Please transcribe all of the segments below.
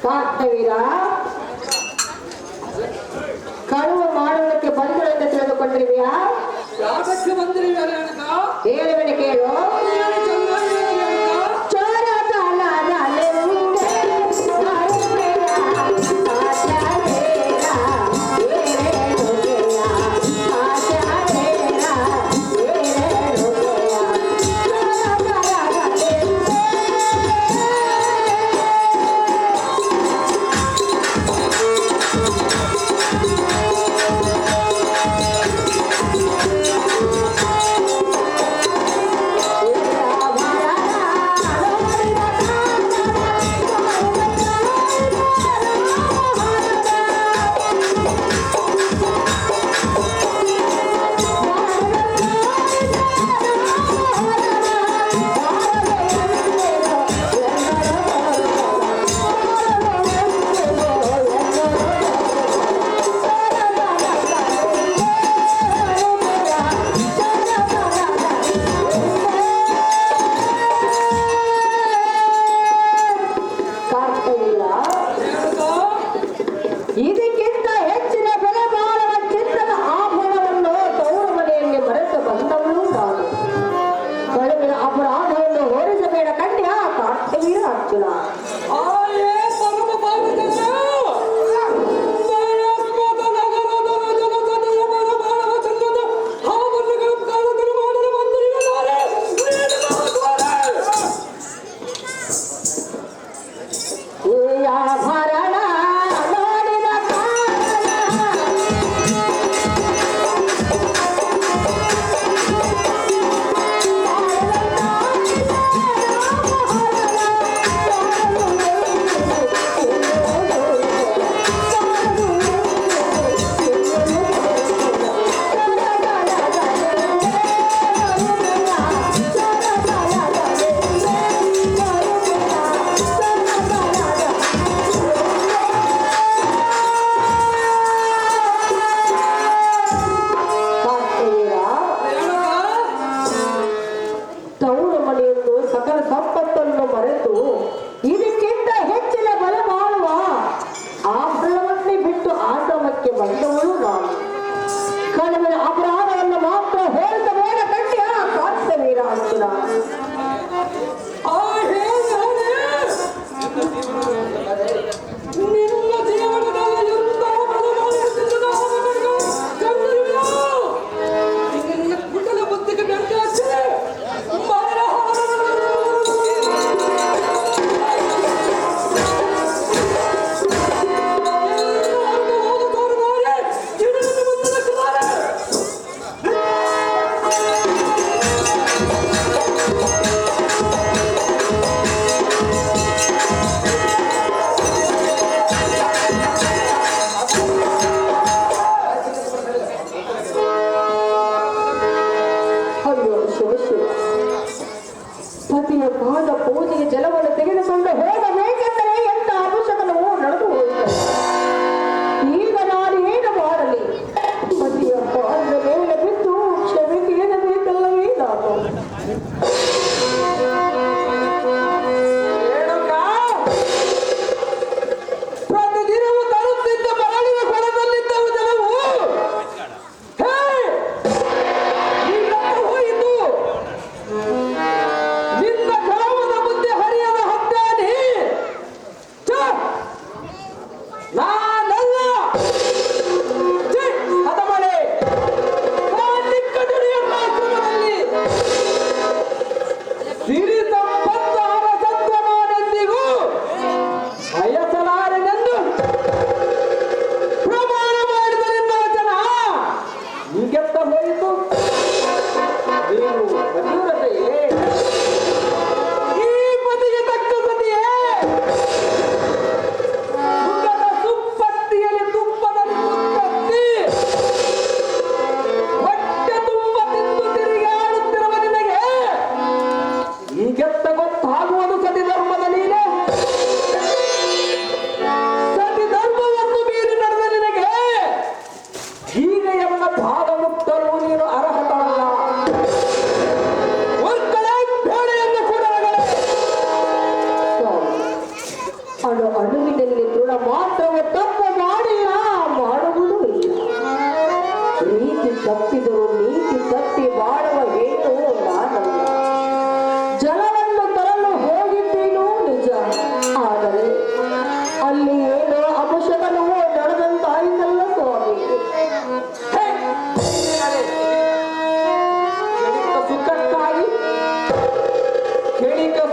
ಕಾರ್ತವೀರ ಕಳುವ ಮಾಡುವುದಕ್ಕೆ ಬಂದಿರುವಂತೆ ತಿಳಿದುಕೊಂಡಿರುವೆಯಾ? ಯಾಕೆ ಬಂದಿರುವೆ? ಹೇಳುವೆನೆ ಕೇಳು. ಇದಕ್ಕಿಂತ ಹೆಚ್ಚಿನ ಬೆಲೆ ಬಾಳುವ ಚಿನ್ನದ ಆಭರಣವನ್ನು ತವರು ಮನೆಯಲ್ಲಿ ಮರೆತು ಬಂದವಳು ನಾನು. ಕಳುವಿನ ಅಪರಾಧವನ್ನು ಹೋರಿಸಬೇಡ ಕನ್ಯ ಕಾರ್ತವೀರ ಅರ್ಜುನ. ಸಂಪತ್ತನ್ನು ಮರೆತು ಇದಕ್ಕಿಂತ ಹೆಚ್ಚಿನ ಬಲ ಮಾಡುವ ಆಭರಣವನ್ನೇ ಬಿಟ್ಟು ಆಶ್ರಮಕ್ಕೆ ಬಂದವಳು ನಾನು. ಕಡಿಮೆ ಅಪರಾಧವನ್ನು ಮಾತ್ರ ಹೋಲಿಸಬೇಡ ಕಟ್ಟಿ ಕಾರ್ತವೀರ ಅರ್ಜುನ. ಪತಿಯ ಪಾದ ಪೂಜೆಗೆ ಜಲವನ್ನು ತೆಗೆದುಕೊಂಡು ಹೋಗಬೇಕೆಂದರೆ ಎಂತ ಅವಶ್ಯಕನೂ ನಡೆದು ಹೋಗುತ್ತದೆ. ಈಗ ನಾನು ಏನು ಮಾಡಲಿ? ಪತಿಯ ಪಾದದ ಮೇಲೆ ಬಿದ್ದು ಕ್ಷಮೆ ಕೇಳಬೇಕಲ್ಲವೇ ನಾನು? ಪ್ರತಿದಿನವೂ ತರುತ್ತಿದ್ದ ಬಾಳಿನ ಕೊಳದಲ್ಲಿದ್ದವು ಜಲವು ಹೋಯಿತು. ನಿನ್ನ ಗ್ರಾಮದ ಮುಂದೆ ಹರಿಯದ ಹದ್ದಾನೆ ನಾನಲ್ಲ. ಹದಮಳೆ ಆಶ್ರಮದಲ್ಲಿ ಸಿರಿ ಸಂಪತ್ತ ಅರಸತ್ವ ನಾನೆಂದಿಗೂ ಬಯಸಲಾರೆನೆಂದು ಪ್ರಮಾಣ ಮಾಡಿದ ನಿನ್ನ ವಚನ ಹೀಗೆತ್ತ ಹೋಯಿತು. ನೀನು ಪತಿವ್ರತೆಯೇ? ಈ ಪತಿಗೆ ತಕ್ಕ ಸತಿಯೇ? ಸುಖದ ಸುಪ್ಪತ್ತಿಯಲ್ಲಿ ತುಪ್ಪದಲ್ಲಿ ತುಪ್ಪತ್ತಿ ಹೊಟ್ಟೆ ತುಂಬ ತಿಂದು ತಿರುಗಿ ಆಡುತ್ತಿರುವ ನಿನಗೆ ಈಗೆತ್ತ ಗೊತ್ತಾಗುವುದು ಸತಿ ಧರ್ಮದ ನೀನೆ? ಸತಿ ಧರ್ಮವನ್ನು ಮೀರಿ ನಡೆದ ನಿನಗೆ ಈಗ ಎಂಬ ಭಾಗ ಮುಟ್ಟಲು ನೀನು ಅರ್ಹತಲ್ಲ. ತಪ್ಪಿದರೂ ನೀತಿ ತಪ್ಪಿ ಬಾಳುವ ಹೇಳು ನಾನಲ್ಲ. ಜಲವನ್ನು ತರಲು ಹೋಗಿದ್ದೇನೋ ನಿಜ, ಆದರೆ ಅಲ್ಲಿ ಏನೋ ಅಪಶಕನವೂ ನಡೆದಂತಾಯಿತಲ್ಲ ಸ್ವಾಮಿ.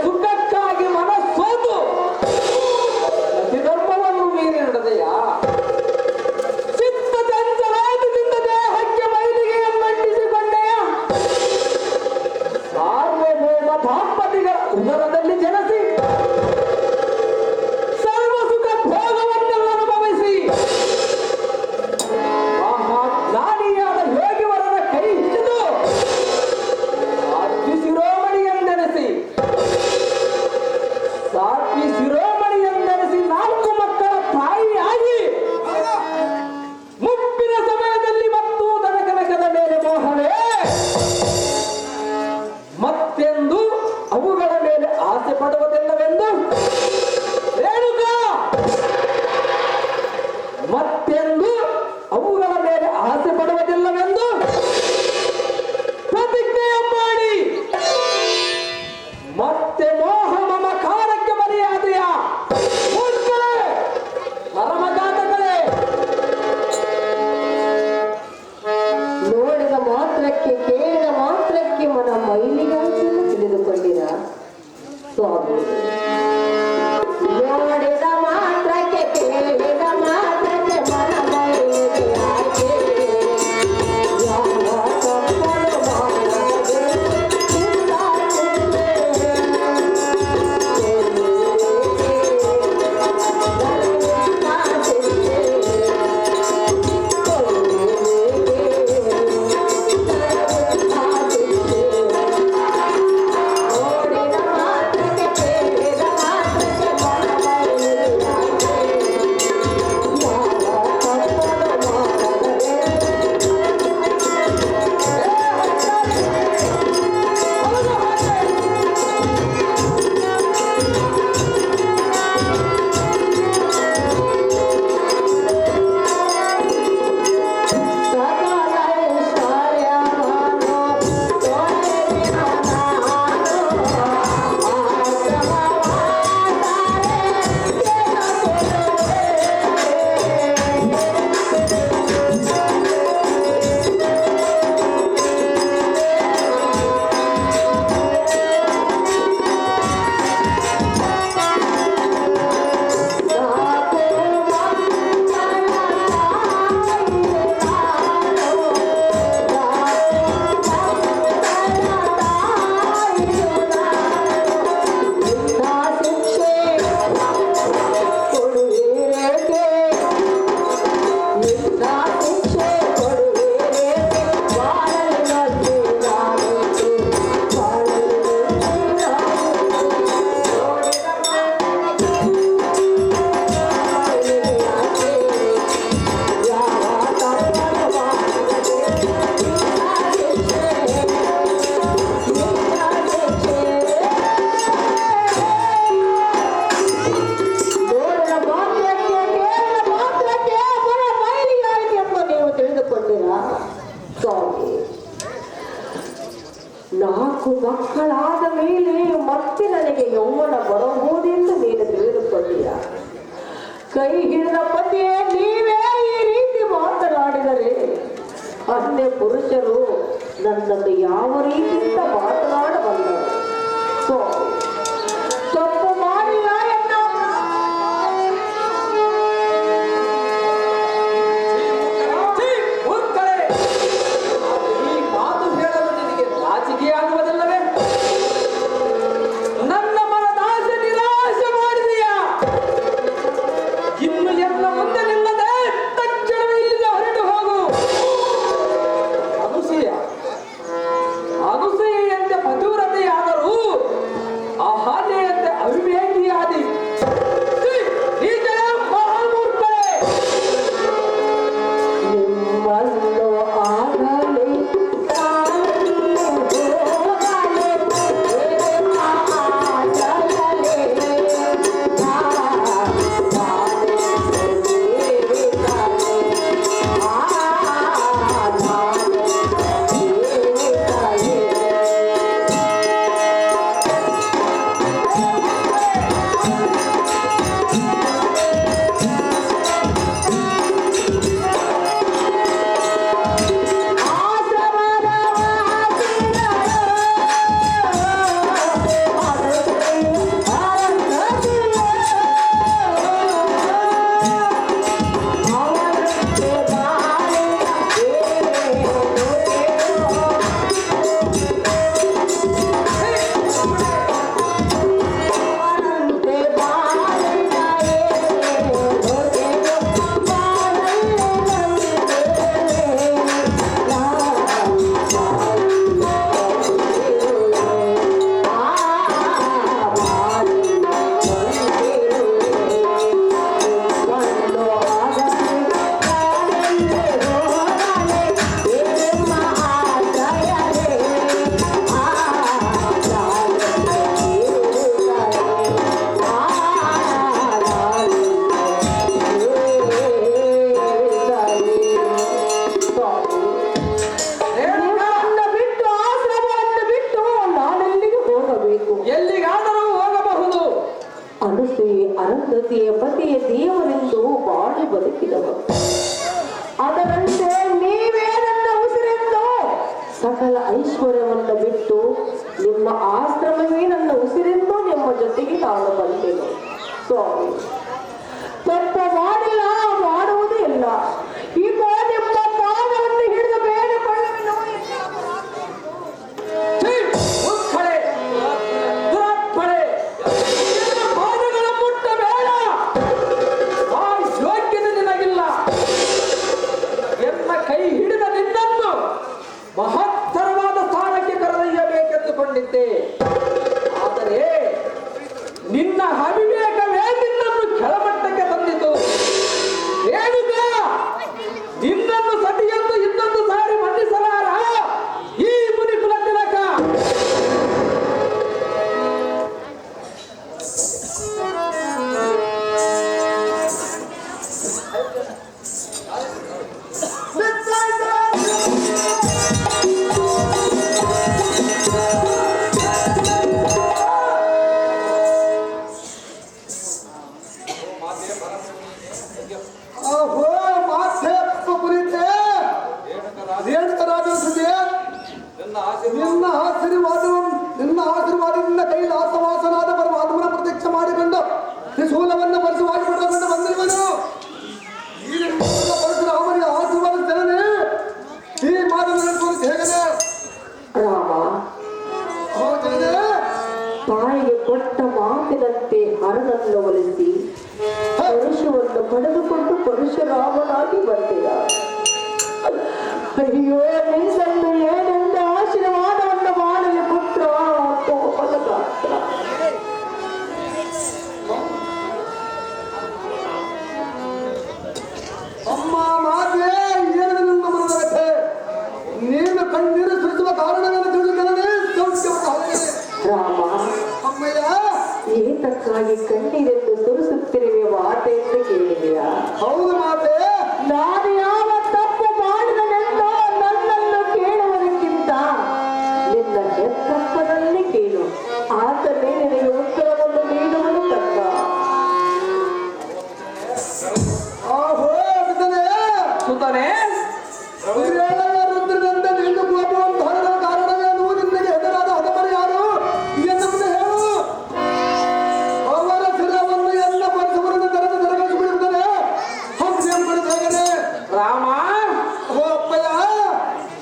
ಸುಖಕ್ಕಾಗಿ ಮನಸ್ಸೋದು ಧರ್ಮವನ್ನು ಮೀರಿ ನಡೆದೆಯಾ? ಚಿತ್ತ ಚಂಚಲಾಟದಿಂದ ದೇಹಕ್ಕೆ ಮೈಲಿಗೆಯನ್ನಂಟಿಸಿಕೊಂಡೆಯ? ಸಾರ್ವಭೌಮ ದಾಂಪತಿಗಳ ಉದರದಲ್ಲಿ ಜನಿಸಿ ಸರ್ವ ಸುಖ ಭೋಗವನ್ನೆಲ್ಲ ಅನುಭವಿಸಿ ಮಹಾಜ್ಞಾನಿಯಾದ ಯೋಗಿವರನ ಕೈ ಹಿಡಿದು ಸಾಧ್ವಿ ಶಿರೋಮಣಿ ಎಂದೆನಿಸಿ ನಾಲ್ಕು ಮಕ್ಕಳ ತಾಯಿಯಾಗಿ ಮುಪ್ಪಿನ ಸಮಯದಲ್ಲಿ ಮತ್ತು ದನಕನಕದ ಮೇಲೆ ಮೋಹವೇ, ಮತ್ತೆಂದು ಅವುಗಳ ಮೇಲೆ ಆಸೆ ಪಡುವುದಿಲ್ಲವೆಂದು ರೇಣುಕಾ, ಮತ್ತೆಂದು ಅವುಗಳ ಮೇಲೆ ಆಸೆ ಪಡುವುದಿಲ್ಲವೆಂದು ಪ್ರತಿಜ್ಞೆ ಮಾಡಿ ಮತ್ತೆ ಮೋಹ ಮಮಕಾರಕ್ಕೆ ಬಲಿಯಾದೆಯ ಮೂರ್ಖರೇ, ಪರಮಘಾತಕರೇ. ನೋಡಿದ ಮಾತ್ರಕ್ಕೆ ಕೇಳಿದ ಮಾತ್ರಕ್ಕೆ ಮನ ಮೈಲಿಗಾಂಚನ್ನು ತಿಳಿದುಕೊಂಡಿರ ಸ್ವಾಮಿ. ನೋಡಿದ ಮಾತ್ರಕ್ಕೆ ಕೇಳಿದ ಮಾತ್ರಕ್ಕೆ ಮನ ಮೈಲಿಗೆ ಆಯ್ಕೆ. ಯಾವ ತಪ್ಪನ್ನು ಮಾಡದೆ ನಾಲ್ಕು ಮಕ್ಕಳಾದ ಮೇಲೆ ಮತ್ತೆ ನನಗೆ ಯೌವನ ಬರಬಹುದೆಂದು ನೀನು ತಿಳಿದುಕೊಂಡಿಯ. ಕೈ ಹಿಡಿದ ಪತಿಯೇ ನೀವೇ ಈ ರೀತಿ ಮಾತನಾಡಿದರೆ ಅನ್ಯ ಪುರುಷರು ನನ್ನನ್ನು ಯಾವ ರೀತಿಯಿಂದ ಮಾತನಾಡಬಲ್ಲರು? ತಪ್ಪು ಮಾಡಿಲ್ಲ ಎನ್ನ ಆಗುವುದಲ್ಲವೇ? ನನ್ನ ಮನದಾಸೆ ನಿರಾಶೆ ಮಾಡಿದೆಯಾ? ಇನ್ನು ಎಲ್ಲ ಮುಂದೆ ನಿಲ್ಲದೆ ತಕ್ಷಣವೇ ಇಲ್ಲಿಂದ ಹೊರಟು ಹೋಗು. ಅನುಸೂಯೆಯಂತೆ ಪತಿವ್ರತೆಯಾದರೂ ಆ ಸಕಲ ಐಶ್ವರ್ಯವನ್ನು ಬಿಟ್ಟು ನಿಮ್ಮ ಆಶ್ರಮವೇ ನನ್ನ ಉಸಿರೆಂದು ನಿಮ್ಮ ಜೊತೆಗೆ ನಾನು ಬಂದೆನು ಸ್ವಾಮಿ. ತಪ್ಪ ಮಾಡಿಲ್ಲ, ಮಾಡುವುದೇ ಇಲ್ಲ. ಈಗ ನಿಮ್ಮ ಪಾದವನ್ನು ಹಿಡಿದು ಬೇಡಿಕೊಳ್ಳುವೆನು. ಪಾದಗಳ ಮುಟ್ಟಬೇಡ, ಆ ಯೋಗ್ಯತೆ ನಿನಗಿಲ್ಲ. ಎನ್ನ ಕೈ ಹಿಡಿದ ನಿನ್ನನ್ನು ಮಹತ್ತರವಾದ ಸ್ಥಾನಕ್ಕೆ ಕರೆದೊಯ್ಯಬೇಕೆಂದುಕೊಂಡಿದ್ದೆ. ಆದರೆ ನಿನ್ನ ಅವಿವೇಕವೇ ನಿನ್ನನ್ನು ಕೆಳಮಟ್ಟಕ್ಕೆ ತಂದಿತು. ಹೇಳಿದ ನಿನ್ನನ್ನು ಸತಿಯೆಂದು ಇನ್ನೊಂದು ಸಾರಿ ಮನ್ನಿಸಲಾರ ಈ ಮುನಿಕುಲ ತಿಲಕ. ಅಹೋ ಮಾತೆ ಕುರಿತೆ ನಿನ್ನ ಆಶೀರ್ವಾದದಿಂದ ಕೈಲಾಸವಾಸನಾದ ಪರಮಾತ್ಮನ ಪ್ರತ್ಯಕ್ಷ ಮಾಡಿಕೊಂಡು ತ್ರಿಶೂಲವನ್ನು ಪರಿಸವಾಗಿ ಪಡೆದುಕೊಂಡು ಬಂದಿರುವನು. ಈ ಪರಶುರಾಮನಿಗೆ ಆಶೀರ್ವಾದ ಜನನೇ ಈ ಮಾತನ್ನು ಕುರಿತು ಹೇಗನೆ ರಾಮ, ತಾಯಿಗೆ ಕೊಟ್ಟ ಮಾತಿನಂತೆ ಹರನನ್ನು ಒಲಿಸಿ ಪರಶುವನ್ನು ಪಡೆದುಕೊಂಡು ಪರಶುರಾಮನಾಗಿ ಬಂದೆಯ. ಅಯ್ಯೋ, ನಿನ್ನನ್ನು ಏನೆಂದು ಆಶೀರ್ವಾದವನ್ನು ಮಾಡಲಿ ಪುತ್ರ ಪದಗಾತ್ರ. ಅಮ್ಮ ಮಾತೆ ಏನು ನಿಮ್ಮ ಮನದಕ್ಕೆ ನೀನು ಕಣ್ಣೀರು ಸುರಿಸುವ ಕಾರಣವನ್ನು ತಿಳಿದುಕೊಳ್ಳದೆ ರಾಮ, ಅಮ್ಮಯ್ಯ ಏತಕ್ಕಾಗಿ ಕಣ್ಣೀರೆಂದು ಸುರಿಸುತ್ತಿರುವೆ ಮಾತೆಂದು ಕೇಳಿದೆಯಾ? ಹೌದು ಮಾತೆ. ನಾನು ಯಾವ ತಪ್ಪು ಮಾಡಿದನೆಂದು ನನ್ನನ್ನು ಕೇಳುವುದಕ್ಕಿಂತ ನಿನ್ನ ಹೆತ್ತಪ್ಪನಲ್ಲಿ ಕೇಳು. ಆತನೇ ನಿನಗೆ ಉತ್ತರವನ್ನು ನೀಡುವುದು ತಕ್ಕ. ಆಹೋ ಸುತನೆ ರುದ್ರನಂತೆ ನಿಂದು ಕೋಪವನ್ನು ಹೊರದ ಕಾರಣವೇನು? ನಿನಗೆ ಎದುರಾದ ಹದಮರಿ ಯಾರು ಎನ್ನುವುದೇ ಹೇಳು. ಅವರ ಶಿರವನ್ನು ಎಲ್ಲ ಪರಿಸರವನ್ನು ತೆರೆದು ತೆರಗಿಸಿಬಿಡುತ್ತದೆ. ಹೇಗನೆ ರಾಮ, ಓ ಅಪ್ಪಯ್ಯ,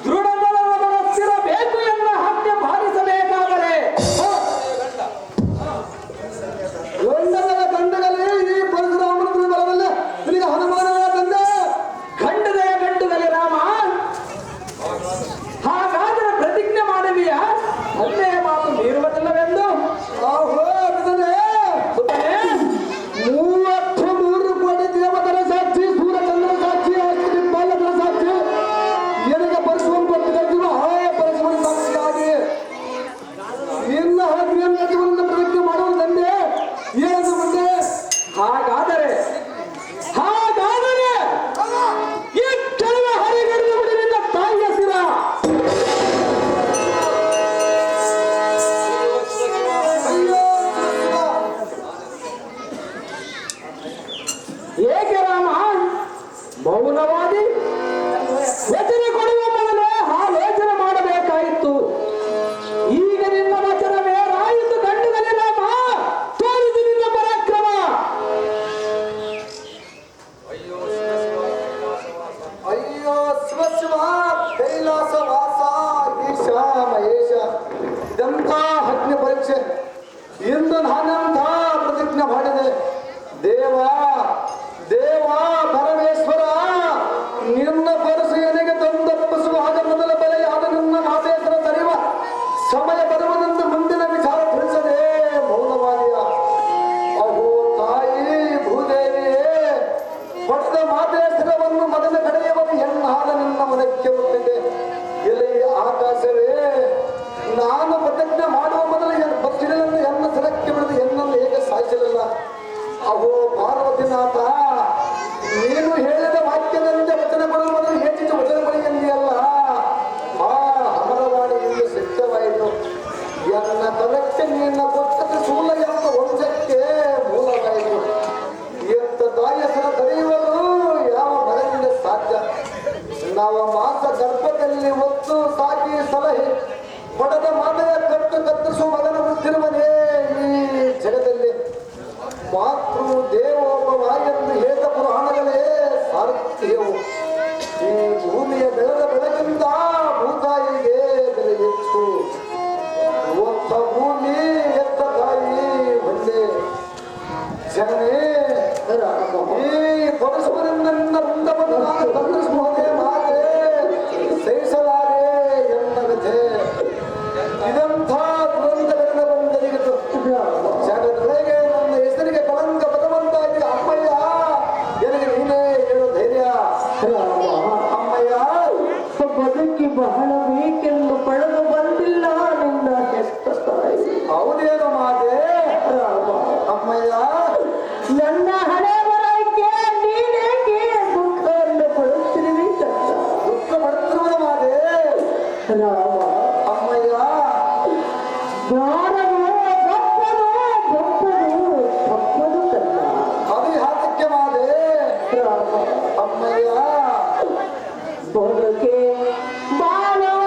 ದೃಢಬಲವರ ಸ್ಥಿರ ಬೇಕು ಎನ್ನ ಹತ್ಯೆ ಭಾರಿಸಬೇಕಾದರೆ ಒಂದಗಳ ಗಂಡಗಲೇ ಈ ಪರಶುರಾಮನ ಬಲವಲ್ಲ ನಿನಗೆ ಹನುಮಾನವೇ ತಂದೆ. ಖಂಡದಯ ಗಂಡುಗಲಿ ರಾಮ. ಹಾಗಾದರೆ ಪ್ರತಿಜ್ಞೆ ಮಾಡುವಿಯಾ? ಅಲ್ಲೇ ಮಾತು ಮೀರುವುದಿಲ್ಲವೆಂದು? ಆಹೋ ಅದನ್ನೇ ಸುತನೆ 33 ಕೋಟಿ ದೇವತರ ಸಾಕ್ಷಿ, ಸೂರ್ಯಚಂದ್ರ ಸಾಕ್ಷಿ, ದಿಬ್ಬಾಲಕರ ಸಾಕ್ಷಿ, ನಿನಗೆ ಪರಶುವನ್ನು ಕೊಟ್ಟಿರುವ ಆ ಪರಶುವನ ಸಾಕ್ಷಿಯಾಗಿ ನಿನ್ನ ಆಜ್ಞೆಯನ್ನು ಪ್ರತಿಜ್ಞೆ ಮಾಡುವುದು ತಂದೆ. ಏನು ಮುಂದೆ? ಹಾಗಾದರೆ ಈ ಕೆಲವು ಹರಿಗಡಿದು ಬಿಡಿ ನಿನ್ನ ತಾಯಿಯ ಶಿರ. ಅಯ್ಯೋ ಏಕೆ ರಾಮ ಮೌನವಾದಿ? ವಚನ ಕೊಡುವ ಮೊದಲೇ ಆಲೋಚನೆ ಮಾಡಬೇಕಾಯಿತು. ಈಗ ನಿನ್ನ ವಚನವೇ ರಾಯಿತು ಗಂಡುಗಲಿ ರಾಮ. ತೋರಿದು ನಿನ್ನ ಪರಾಕ್ರಮ. ಅಯ್ಯೋ ಶಿವ ಶಿವ ಕೈಲಾಸ ವಾಸ ಈಶ ಮಹೇಶ, ಇದಂತ ಅಗ್ನಿ ಪರೀಕ್ಷೆ. ಇಂದು ನಾನಂತ ಪ್ರತಿಜ್ಞೆ ಮಾಡಿದೆ. ದೇವ ದೇವ ಪರಮೇಶ್ವರ, ನಿನ್ನ ಪರಸು ಎನೆಗೆ ತಂದಪ್ಪಿಸುವಾಗ ಮೊದಲ ಬಲೆಯಾದ ನಿನ್ನ ಮಾತೇಶ್ವರ ತರೆಯುವ ಸಮಯ ಬರುವುದೆಂದು ಮುಂದಿನ ವಿಚಾರ ತಿಳಿಸದೆ ಮೌನವಾದಿಯ. ಅಹೋ ತಾಯಿ ಭೂದೇವಿಯೇ, ಹೊಡೆದ ಮಾತೇಶ್ವರವನ್ನು ಮೊದಲ ಕಡೆಯವರು ಹೆಣ್ಣಾದ ನಿನ್ನ ಮನಕ್ಕೆ ಒಪ್ಪಿದೆ. ಎಲೆ ಆಕಾಶವೇ, ನಾನು ಪ್ರತಿಜ್ಞೆ ಮಾಡುವ ಮೊದಲು ಬಚ್ಚಿಡಲನ್ನು ಎನ್ನ ಸಿರಕ್ಕೆ ಬಿಡದು ಎನ್ನನ್ನು ಹೇಗೆ ಸಾಯಿಸಲಿಲ್ಲ. ಅಹೋ ಪಾರ್ವತಿನಾಥ, ನೀನು ಹೇಳಿದ ವಾಕ್ಯದಂತೆ ವಚನಗಳು ಮೊದಲು ಹೆಚ್ಚಿನ ವಚನಗಳು ಎಂದಿಯಲ್ಲ. ಆ ಅಮರವಾಣಿ ಎಂದು ಸತ್ಯವಾಯಿತು. ಎನ್ನ ಕಲಕ್ಕೆ ನಿನ್ನ ಕೊಟ್ಟದ ಸೂಲ ಎಂಬ ವಂಶಕ್ಕೆ ಮೂಲವಾಯಿತು. ಎಂತ ತಾಯಸರ ತಡೆಯುವುದು ಯಾವ ಮಗನಿಂದ ಸಾಧ್ಯ? ನವ ಮಾಸ ಗರ್ಭದಲ್ಲಿ ಒತ್ತು ಸಾಕಿ ಸಲಹೆ ಬೇಕೆಂದು ಪಡೆದು ಬಂದಿಲ್ಲ ನಿನ್ನ ಹೆತ್ತ ತಾಯಿ. ಹೌದೇನು ಮಾತೆ ರಾಮ, ಅಮ್ಮಯ್ಯ ನನ್ನ ಹಣೆ ಬರಕ್ಕೆ ನೀನೇಕೆ ದುಃಖವನ್ನು ಪಡುತ್ತಿರುವಿ ಕಣ್ಣ? ದುಃಖ ಪಡುತ್ತಿರುವುದು ಮಾತೆ ರಾಮ, ಅಮ್ಮಯ್ಯ ದ್ವಾರವು ಗಪ್ಪದು ಗಪ್ಪದು ಗಪ್ಪದು ಕಣ್ಣ. ಅದು ಯಾತಕ್ಕೆ ಮಾತೆ ರಾಮ, ಅಮ್ಮಯ್ಯ ಬದುಕೆ ಬಾಳುವ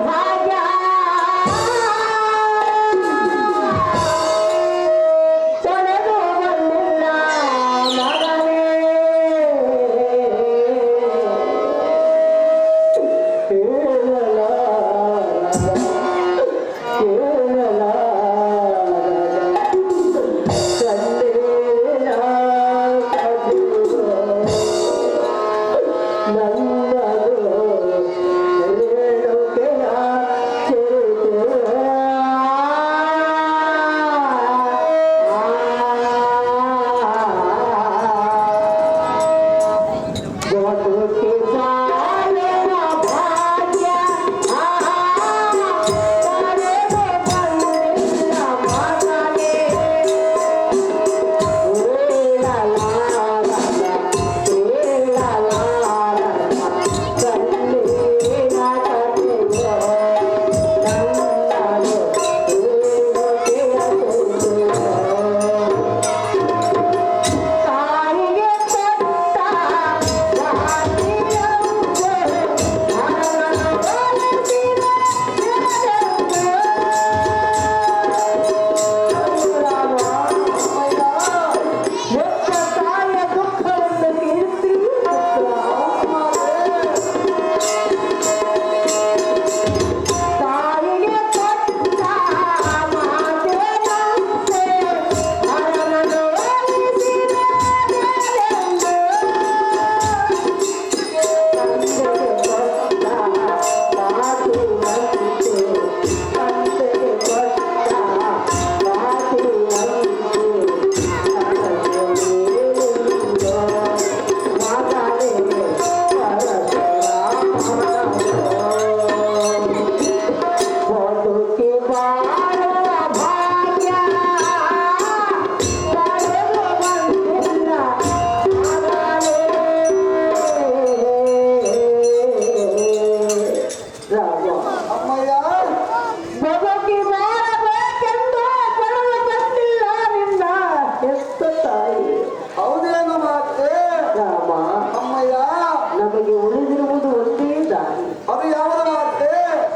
ಭಾಗ್ಯ ತೊಳೆದು ಬಂದಿಲ್ಲ ಮಗನೇ.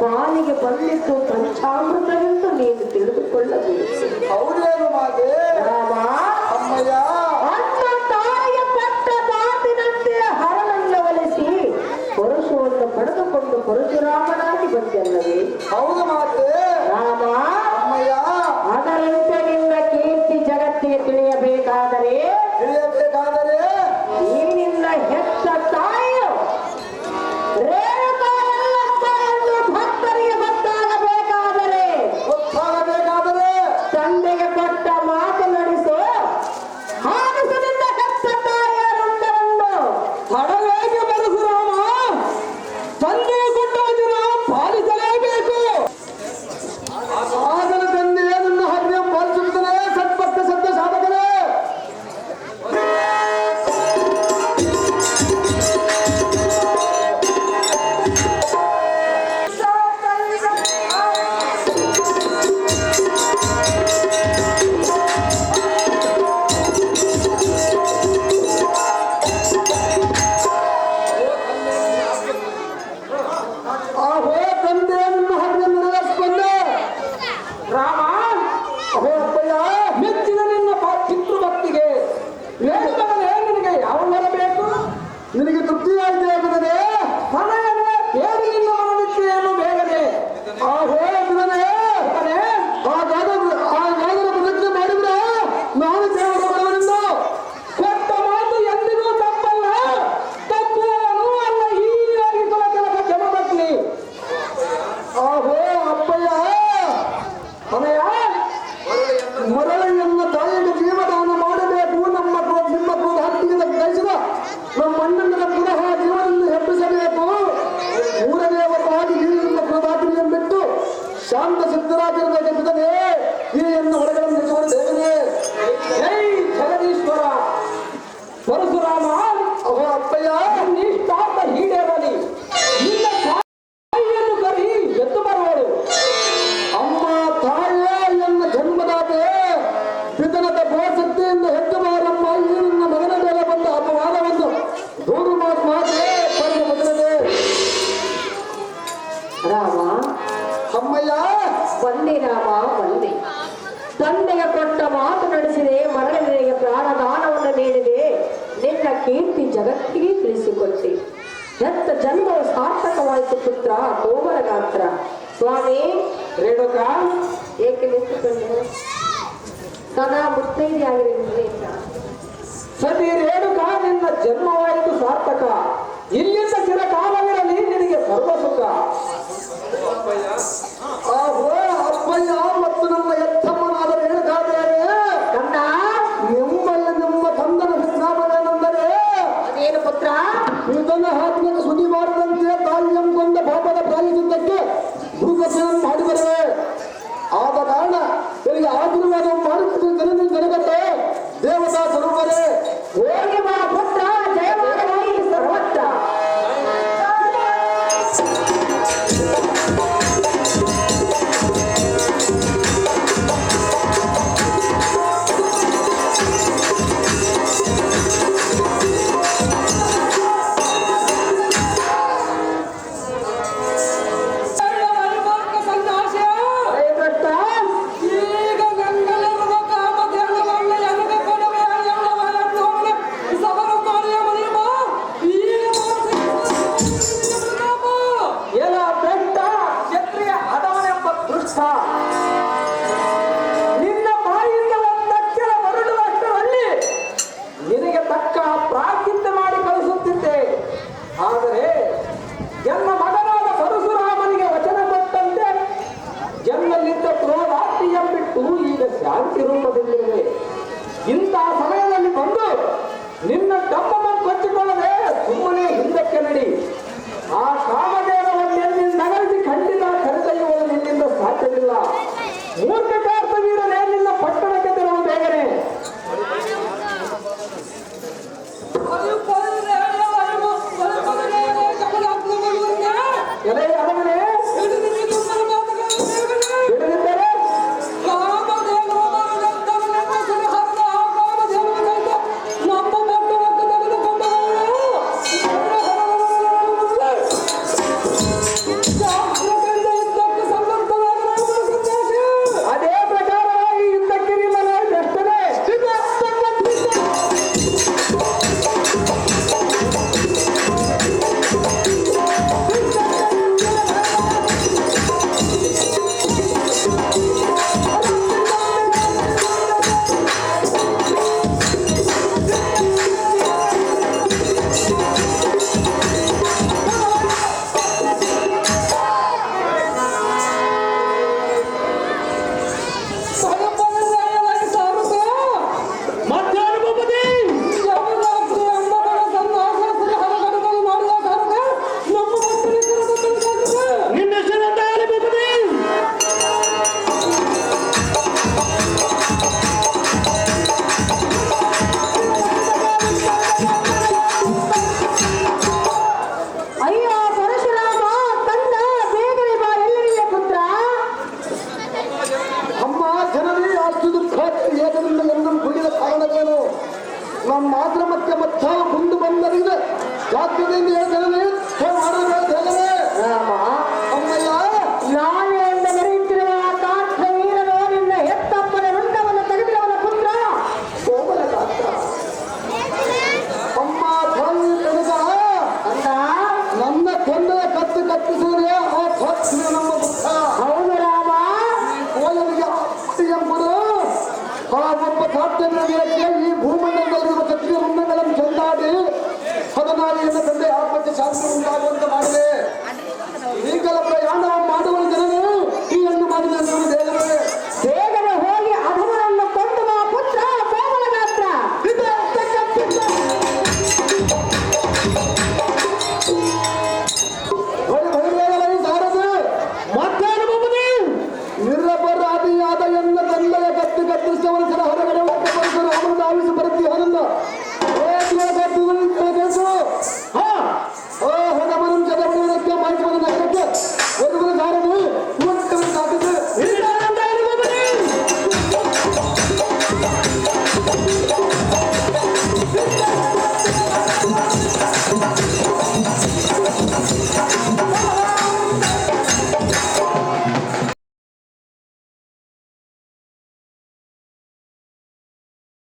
ಪಾಲಿಗೆ ಬಂದಿದ್ದು ಪಂಚಾಮೃತವೆಂದು ನೀನು ತಿಳಿದುಕೊಳ್ಳಬೇಕು. ಹೌದೇನು ಮಾತೆ ರಾಮ, ಅಮ್ಮಯ್ಯ ಅನ್ನ ತಾಯಿಯ ಪಟ್ಟ ಮಾತಿನಂತೆ ಹರಳನ್ನು ಒಲಿಸಿ ಪರಶುವನ್ನು ಪಡೆದುಕೊಂಡು ಪರಶುರಾಮನಾಗಿ ಬಂದಲ್ಲವೇ? ಹೌದು ಮಾತೆ ರಾಮ, ಅಮ್ಮಯ್ಯ ಅದರಂತೆ ನಿನ್ನ ಕೀರ್ತಿ ಜಗತ್ತಿಗೆ ತಿಳಿಯಬೇಕಾದರೆ ಈ ನಿನ್ನ ಹೆತ್ತ ತಾಯಿಯು ರೇಣುಕಾ ಯಲ್ಲಪ್ಪ ಎಂದು ಭಕ್ತರಿಗೆ ಗೊತ್ತಾಗಬೇಕಾದರೆ ತಂದೆಗೆ ಕೊಟ್ಟ ಮಾತು ನಡೆಸು. ಹಾರಿಸಲಿಂದ ಹೆತ್ತ ತಾಯಿಯ ರುಂಡವನ್ನು ಹಡವಾಗಿ ಪರಶುರಾಮ ತಂದೆ ಕೊಟ್ಟ ವಚನ ಪಾಲಿಸಲೇಬೇಕು. ಸಾಧನ ತಂದೆ ನನ್ನ ಹರಿಯ ಪಾಲಿಸುತ್ತದೆ. ಸತ್ಪಕ್ಕ ಸತ್ಯ ಸಾಧಕರೇ ಆಹೋ ತಂದೆ ನನ್ನ ಹರಿಯ ನೆರವೇರಿಸಿಕೊಂಡೆ. ರಾಮ, ಅಹೋ ಅಪ್ಪಯ್ಯ ಮೆಚ್ಚಿದ ನಿನ್ನ ಪಿತೃಭಕ್ತಿಗೆ ವೇದಮಗನೇ ನಿನಗೆ ಯಾವ ವರ ಬೇಕು? ನಿನಗೆ ತೃಪ್ತಿಯಾಗಿದೆ ಆಗುತ್ತದೆ. ಸಮಯವೇ ಬೇರೆ ನಿನ್ನ ಮನವಿಚ್ಛೆಯನ್ನು ಬೇಗನೆ. ಆಹೋ ಮಗನೇ, ಮಗನೇ, ಹಾಗಾದರೆ ಪ್ರತಿಜ್ಞೆ ಮಾಡಿದ್ರೆ ನಾನು ದೇವರ ಬಡವರಿಂದ ಕೊಟ್ಟ ಮಾತು ಎಂದಿಗೂ ತಪ್ಪಲ್ಲ. ತಪ್ಪುವವನು ಅಲ್ಲ ಹೀಗಾಗಿ ಕೆಲಸ ಜಮಪತ್ನಿ. ಆಹೋ ಅಪ್ಪಯ್ಯ ಸಮಯ ಮರಳೆಯನ್ನ ತಾಯಿಗೆ ಜೀವದಾನ ಮಾಡಬೇಕು. ನಿಮ್ಮ ಕ್ರೋಧ ಹತ್ತಿರದ ಕಳಿಸಿದ ನಮ್ಮ ಅಣ್ಣನ ಪುನಃ ಜೀವನವನ್ನು ಹೆಬ್ಬಿಸಬೇಕು. ಮೂರನೇ ವರವಾಗಿ ರಾಮ ಅಮ್ಮಯ್ಯ ಬಂದೆ ರಾಮ ಬಂದೆ. ತಂದೆಗೆ ಕೊಟ್ಟ ಮಾತು ನಡೆಸಿದೆ, ಮರಳಿಗೆ ಪ್ರಾಣದಾನವನ್ನು ನೀಡಿದೆ, ನಿನ್ನ ಕೀರ್ತಿ ಜಗತ್ತಿಗೆ ತಿಳಿಸಿಕೊಟ್ಟೆ. ಎತ್ತ ಜನ್ಮವು ಸಾರ್ಥಕವಾಯಿತು ಪುತ್ರ ಕೋಮಲಗಾತ್ರ. ಸ್ವಾಮಿ ರೇಣುಕಾ ಏಕೆ ನಿಂತುಕೊಂಡು ಸದಾ ಮುತ್ತೈದೆಯಾಗಿರಲಿ. ಸತಿ ರೇಣುಕಾ, ನಿನ್ನ ಜನ್ಮವಾಯಿತು ಸಾರ್ಥಕ. ಇಲ್ಲಿಂದ ಚಿರಕಾಲವಿರಲಿ ನಿನಗೆ ಸರ್ವ ಸುಖ. ಆಹೋ ಅಪ್ಪಯ್ಯ ಮತ್ತು ನಮ್ಮ ಎತ್ತಮ್ಮನಾದ ರೇಣುಕಾದೇವಿ, ಕಂದ ನಿಮ್ಮಲ್ಲಿ ನಿಮ್ಮ ತಂದನ ವಿಜ್ಞಾಪನೆಂದರೆ ಅದೇನು ಪುತ್ರ? ಇದನ್ನ ಹಾಕಿದ ಸುದ್ದಿ ಮಾಡದಂತೆ ತಾಯಿ ಎಂಬ ಪಾಪದ ಪ್ರಾಯಚಿತ್ತಕ್ಕೆ ಗುರುಕಥೆಯನ್ನು ಮಾಡಿ ಬರುವೆ. ಆದ ಕಾರಣ ಇವರಿಗೆ ಆಶೀರ್ವಾದ ಮಾಡುತ್ತಿದ್ದ ಜನಗತ್ತೆ ದೇವತಾ ಸ್ವರೂಪರೇ. ಹೋಗಿ ಬಾ ಪುತ್ರ, ಜಯವಾಗಲಿ ಸರ್ವತ್ರ. ಹರೇ ಕೃಷ್ಣ. ಈಗ ಗಂಗಲಿರುವ ಕಾಮಧೇನುವನ್ನು ಎನಗೆ ಕೊಡುವೆ ಎಲ್ಲವನ್ನೂ ಸಬರ ಮಾಡಿಯ ಮರಿಮ. ಏನ ಬೆಟ್ಟ ಕ್ಷತ್ರಿಯ ಹದವನೆಂಬ ದೃಷ್ಟ